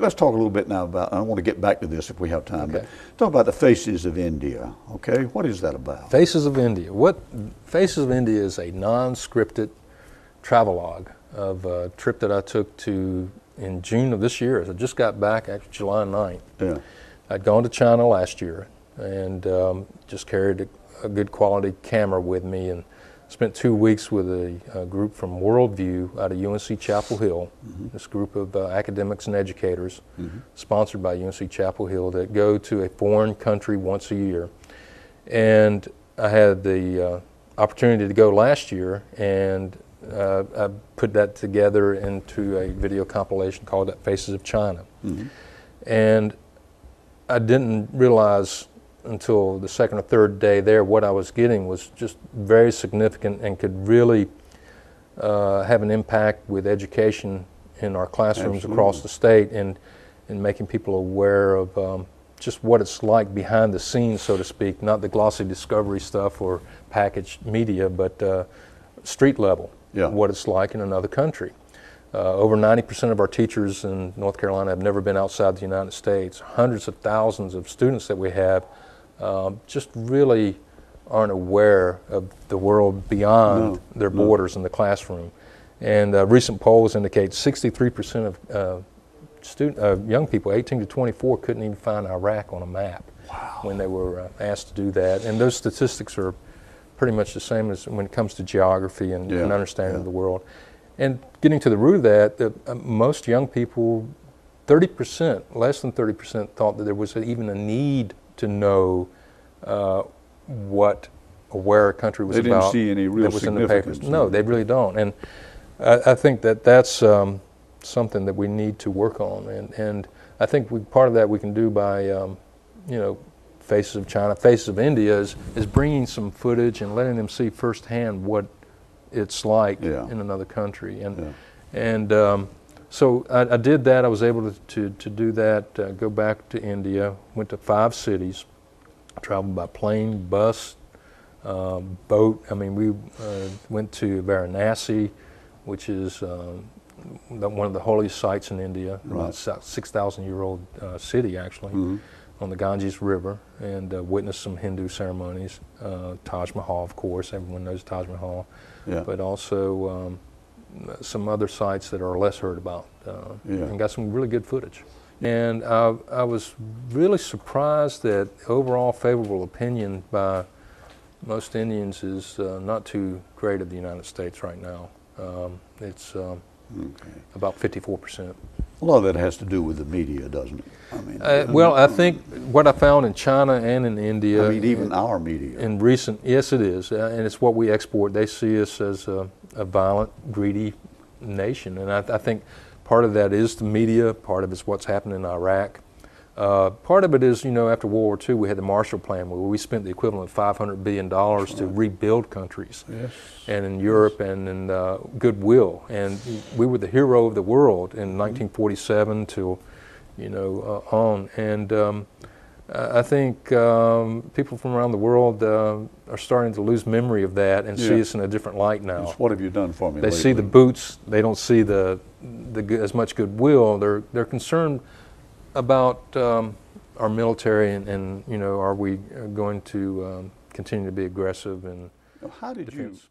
let's talk a little bit now about, I want to get back to this if we have time, Okay. but talk about the Faces of India, okay? What is that about? Faces of India. Faces of India is a non-scripted travelogue of a trip that I took to in June of this year. I just got back, actually July 9th. Yeah. I'd gone to China last year and just carried a good quality camera with me and spent 2 weeks with a group from WorldView out of UNC Chapel Hill, this group of academics and educators sponsored by UNC Chapel Hill that go to a foreign country once a year. And I had the opportunity to go last year, and I put that together into a video compilation called Faces of China. And I didn't realize until the second or third day there what I was getting was just very significant and could really have an impact with education in our classrooms across the state, and making people aware of just what it's like behind the scenes, so to speak, not the glossy discovery stuff or packaged media, but street level, what it's like in another country. Over 90% of our teachers in North Carolina have never been outside the United States. Hundreds of thousands of students that we have just really aren't aware of the world beyond their borders in the classroom. And recent polls indicate 63% of young people, 18 to 24, couldn't even find Iraq on a map when they were asked to do that. And those statistics are pretty much the same as when it comes to geography and understanding of the world. And getting to the root of that, most young people, 30%, less than 30%, thought that there was even a need to know where a country was about. They didn't see any real that was in the papers. significance. No, they really don't. And I think that that's something that we need to work on. And I think part of that we can do by, you know, Faces of China, Faces of India is bringing some footage and letting them see firsthand what it's like in another country. And so I did that. I was able to do that, go back to India, went to 5 cities, traveled by plane, bus, boat. I mean, we went to Varanasi, which is one of the holiest sites in India, about 6,000-year-old city actually, on the Ganges River, and witnessed some Hindu ceremonies. Taj Mahal, of course, everyone knows Taj Mahal, but also some other sites that are less heard about, and got some really good footage. And I was really surprised that overall favorable opinion by most Indians is not too great of the United States right now. It's about 54%. A lot of that has to do with the media, doesn't it? I mean, well, I think what I found in China and in India, I mean, even our media. in recent, yes, it is, and it's what we export. They see us as a violent, greedy nation, and I think part of that is the media. Part of it's what's happening in Iraq. Part of it is, you know, after World War II, we had the Marshall Plan, where we spent the equivalent of $500 billion to rebuild countries, and in Europe and in goodwill. And we were the hero of the world in 1947 till, you know, on. And I think people from around the world are starting to lose memory of that and see us in a different light now. What have you done for me They lately? see the boots. They don't see as much goodwill. They're concerned about our military and you know, are we going to continue to be aggressive and How did defense?